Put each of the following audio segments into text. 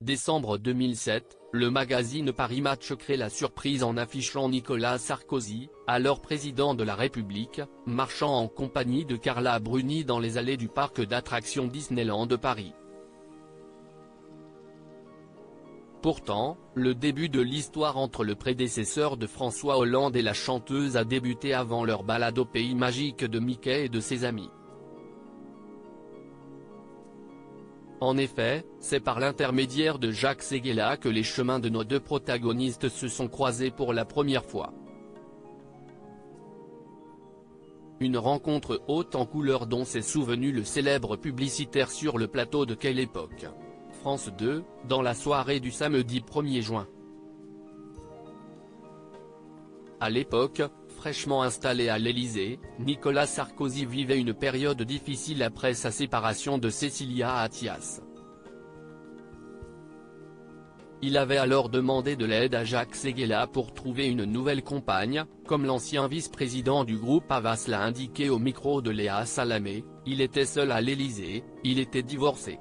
Décembre 2007, le magazine Paris Match crée la surprise en affichant Nicolas Sarkozy, alors président de la République, marchant en compagnie de Carla Bruni dans les allées du parc d'attractions Disneyland de Paris. Pourtant, le début de l'histoire entre le prédécesseur de François Hollande et la chanteuse a débuté avant leur balade au pays magique de Mickey et de ses amis. En effet, c'est par l'intermédiaire de Jacques Séguéla que les chemins de nos deux protagonistes se sont croisés pour la première fois. Une rencontre haute en couleurs dont s'est souvenu le célèbre publicitaire sur le plateau de Quelle époque ? France 2, dans la soirée du samedi 1er juin. À l'époque, fraîchement installé à l'Élysée, Nicolas Sarkozy vivait une période difficile après sa séparation de Cécilia Attias. Il avait alors demandé de l'aide à Jacques Séguéla pour trouver une nouvelle compagne, comme l'ancien vice-président du groupe Havas l'a indiqué au micro de Léa Salamé. Il était seul à l'Élysée, il était divorcé.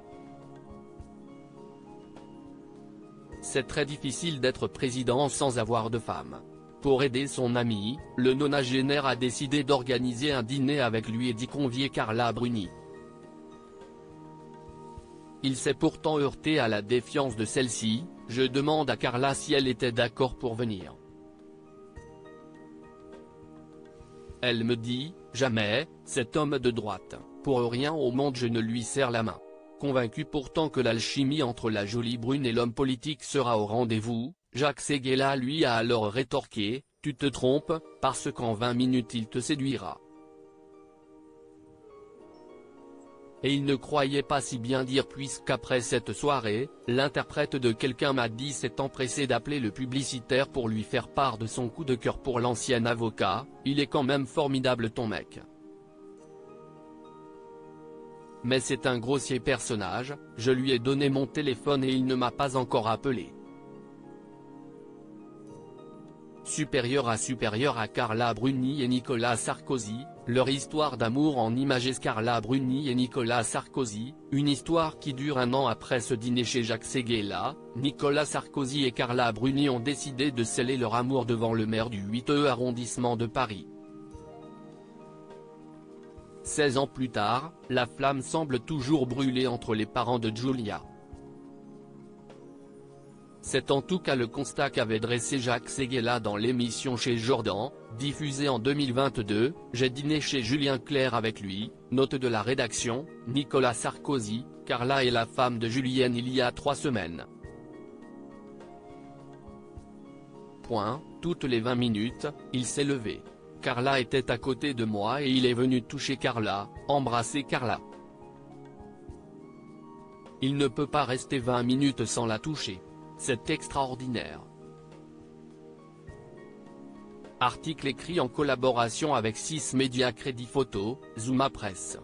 C'est très difficile d'être président sans avoir de femme. Pour aider son ami, le nonagénaire a décidé d'organiser un dîner avec lui et d'y convier Carla Bruni. Il s'est pourtant heurté à la défiance de celle-ci. Je demande à Carla si elle était d'accord pour venir. Elle me dit, jamais, cet homme de droite, pour rien au monde je ne lui serre la main. Convaincu pourtant que l'alchimie entre la jolie brune et l'homme politique sera au rendez-vous, Jacques Séguéla lui a alors rétorqué, tu te trompes, parce qu'en 20 minutes il te séduira. Et il ne croyait pas si bien dire puisqu'après cette soirée, l'interprète de Quelqu'un m'a dit s'est empressé d'appeler le publicitaire pour lui faire part de son coup de cœur pour l'ancien avocat, il est quand même formidable ton mec. Mais c'est un grossier personnage, je lui ai donné mon téléphone et il ne m'a pas encore appelé. Supérieur à Carla Bruni et Nicolas Sarkozy, leur histoire d'amour en images. Carla Bruni et Nicolas Sarkozy, une histoire qui dure un an après ce dîner chez Jacques Séguéla. Nicolas Sarkozy et Carla Bruni ont décidé de sceller leur amour devant le maire du 8e arrondissement de Paris. 16 ans plus tard, la flamme semble toujours brûler entre les parents de Giulia. C'est en tout cas le constat qu'avait dressé Jacques Séguéla dans l'émission Chez Jordan, diffusée en 2022, J'ai dîné chez Julien Clerc avec lui, note de la rédaction, Nicolas Sarkozy, Carla est la femme de Julienne il y a 3 semaines. Toutes les 20 minutes, il s'est levé. Carla était à côté de moi et il est venu toucher Carla, embrasser Carla. Il ne peut pas rester 20 minutes sans la toucher. C'est extraordinaire. Article écrit en collaboration avec 6 médias Crédit Photo, Zuma Presse.